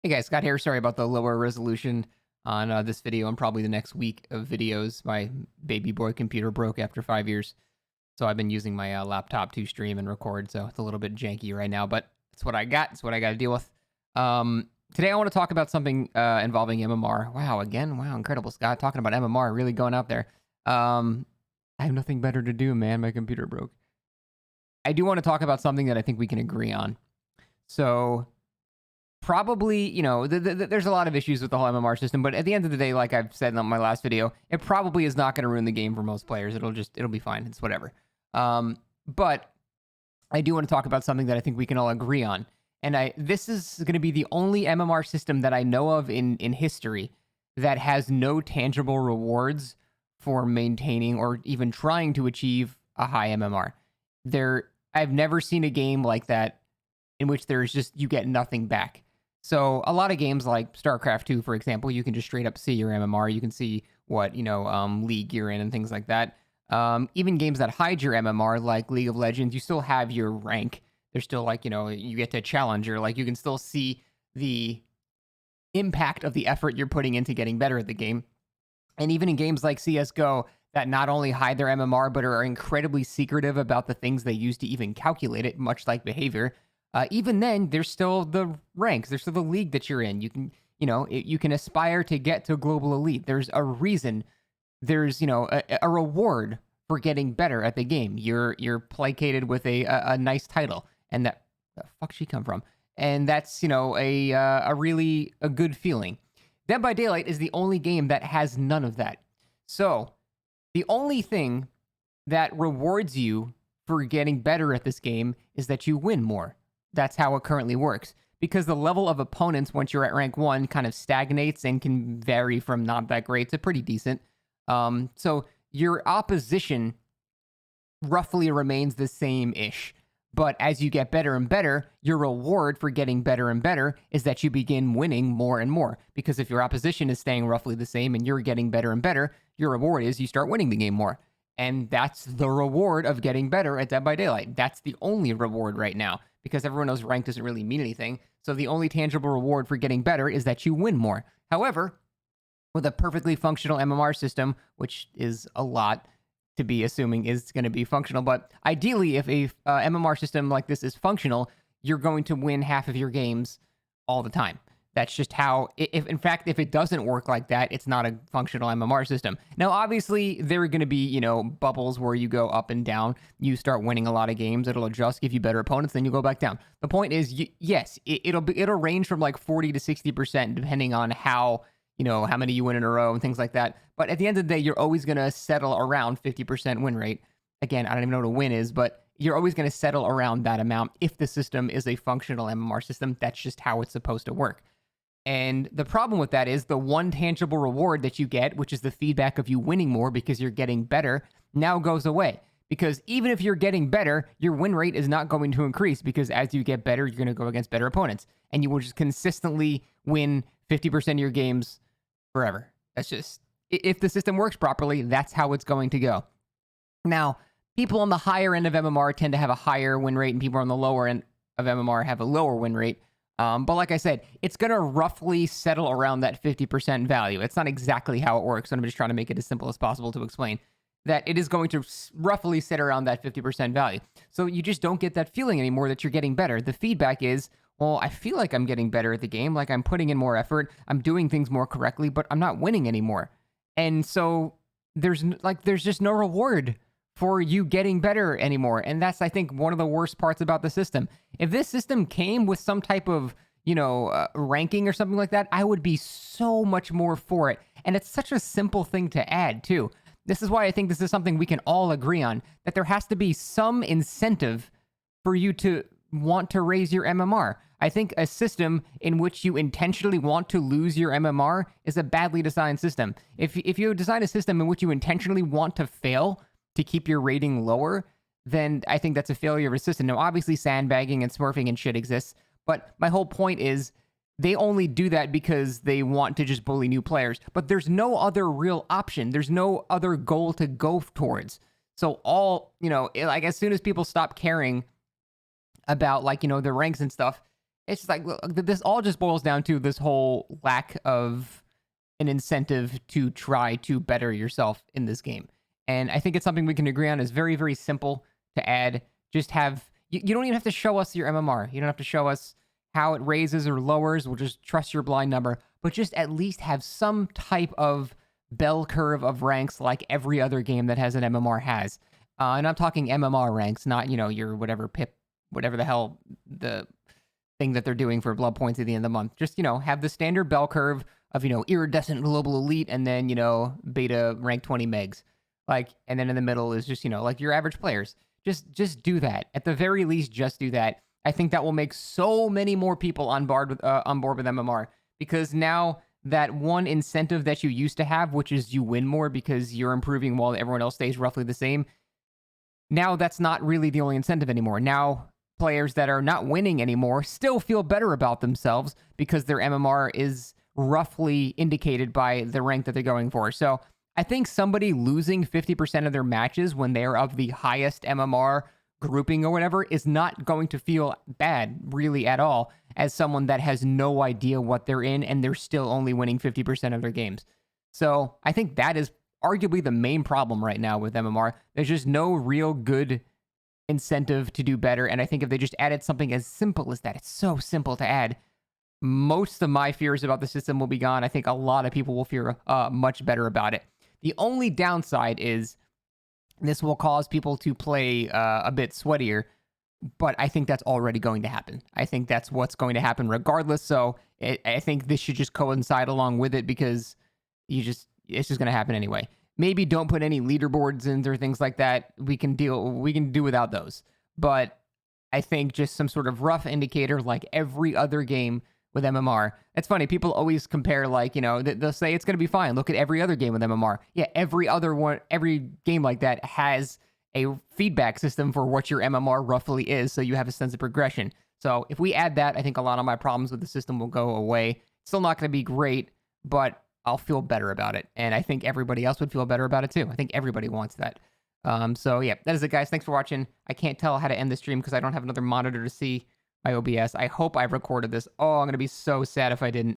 Hey guys, Scott here. Sorry about the lower resolution on this video and probably the next week of videos. My baby boy computer broke after 5 years, so I've been using my laptop to stream and record. So it's a little bit janky right now, but it's what I got. It's what I got to deal with. Today I want to talk about something involving MMR. Wow, again, wow, incredible, Scott. Talking about MMR, really going out there. I have nothing better to do, man. My computer broke. I do want to talk about something that I think we can agree on. So probably, there's a lot of issues with the whole MMR system, but at the end of the day, like I've said in my last video, it probably is not going to ruin the game for most players. It'll be fine. It's whatever. But I do want to talk about something that I think we can all agree on. And this is going to be the only MMR system that I know of in history that has no tangible rewards for maintaining or even trying to achieve a high MMR. I've never seen a game like that in which there's just, you get nothing back. So a lot of games like StarCraft 2, for example, you can just straight up see your MMR. You can see what, league you're in and things like that. Even games that hide your MMR, like League of Legends, you still have your rank. There's still like, you get to challenger. Like you can still see the impact of the effort you're putting into getting better at the game. And even in games like CSGO that not only hide their MMR, but are incredibly secretive about the things they use to even calculate it, much like behavior. Even then, there's still the ranks. There's still the league that you're in. You can, you can aspire to get to global elite. There's a reason. There's, a reward for getting better at the game. You're placated with a nice title, and that the fuck she come from, and that's a really a good feeling. Dead by Daylight is the only game that has none of that. So the only thing that rewards you for getting better at this game is that you win more. That's how it currently works. Because the level of opponents once you're at rank 1 kind of stagnates and can vary from not that great to pretty decent. So your opposition roughly remains the same-ish. But as you get better and better, your reward for getting better and better is that you begin winning more and more. Because if your opposition is staying roughly the same and you're getting better and better, your reward is you start winning the game more. And that's the reward of getting better at Dead by Daylight. That's the only reward right now, because everyone knows rank doesn't really mean anything. So the only tangible reward for getting better is that you win more. However, with a perfectly functional MMR system, which is a lot to be assuming is going to be functional, but ideally, if a MMR system like this is functional, you're going to win half of your games all the time. That's just how, if in fact, if it doesn't work like that, it's not a functional MMR system. Now, obviously, there are going to be, bubbles where you go up and down. You start winning a lot of games. It'll adjust, give you better opponents, then you go back down. The point is, yes, it'll range from like 40 to 60%, depending on how many you win in a row and things like that. But at the end of the day, you're always going to settle around 50% win rate. Again, I don't even know what a win is, but you're always going to settle around that amount if the system is a functional MMR system. That's just how it's supposed to work. And the problem with that is the one tangible reward that you get, which is the feedback of you winning more because you're getting better, now goes away. Because even if you're getting better, your win rate is not going to increase, because as you get better, you're going to go against better opponents. And you will just consistently win 50% of your games forever. That's just, if the system works properly, that's how it's going to go. Now, people on the higher end of MMR tend to have a higher win rate, and people on the lower end of MMR have a lower win rate. But like I said, it's going to roughly settle around that 50% value. It's not exactly how it works, and I'm just trying to make it as simple as possible to explain that it is going to roughly sit around that 50% value. So you just don't get that feeling anymore that you're getting better. The feedback is, well, I feel like I'm getting better at the game, like I'm putting in more effort, I'm doing things more correctly, but I'm not winning anymore. And so there's just no reward for you getting better anymore. And that's, I think, one of the worst parts about the system. If this system came with some type of, ranking or something like that, I would be so much more for it. And it's such a simple thing to add, too. This is why I think this is something we can all agree on, that there has to be some incentive for you to want to raise your MMR. I think a system in which you intentionally want to lose your MMR is a badly designed system. If you design a system in which you intentionally want to fail to keep your rating lower, then I think that's a failure of a system. Now, obviously, sandbagging and smurfing and shit exists, but my whole point is they only do that because they want to just bully new players. But there's no other real option. There's no other goal to go towards. So like as soon as people stop caring about the ranks and stuff, It's just like, look, this all just boils down to this whole lack of an incentive to try to better yourself in this game. And I think it's something we can agree on is very, very simple to add. Just have, you don't even have to show us your MMR. You don't have to show us how it raises or lowers. We'll just trust your blind number, but just at least have some type of bell curve of ranks like every other game that has an MMR has. And I'm talking MMR ranks, not, your whatever pip, whatever the hell the thing that they're doing for blood points at the end of the month. Just, have the standard bell curve of, iridescent global elite and then, beta rank 20 megs. Like, and then in the middle is just, like your average players. Just do that. At the very least, just do that. I think that will make so many more people on board with MMR, because now that one incentive that you used to have, which is you win more because you're improving while everyone else stays roughly the same, now that's not really the only incentive anymore. Now players that are not winning anymore still feel better about themselves because their MMR is roughly indicated by the rank that they're going for. So I think somebody losing 50% of their matches when they're of the highest MMR grouping or whatever is not going to feel bad really at all as someone that has no idea what they're in and they're still only winning 50% of their games. So I think that is arguably the main problem right now with MMR. There's just no real good incentive to do better. And I think if they just added something as simple as that, it's so simple to add, most of my fears about the system will be gone. I think a lot of people will feel much better about it. The only downside is this will cause people to play a bit sweatier, but I think that's already going to happen. I think that's what's going to happen regardless. So I think this should just coincide along with it because it's just going to happen anyway. Maybe don't put any leaderboards in or things like that. We can do without those. But I think just some sort of rough indicator like every other game with MMR. It's funny, people always compare, like, they'll say it's going to be fine. Look at every other game with MMR. Yeah, every game like that has a feedback system for what your MMR roughly is, so you have a sense of progression. So if we add that, I think a lot of my problems with the system will go away. Still not going to be great, but I'll feel better about it. And I think everybody else would feel better about it too. I think everybody wants that. So yeah, that is it, guys. Thanks for watching. I can't tell how to end the stream because I don't have another monitor to see my OBS. I hope I've recorded this. Oh, I'm going to be so sad if I didn't.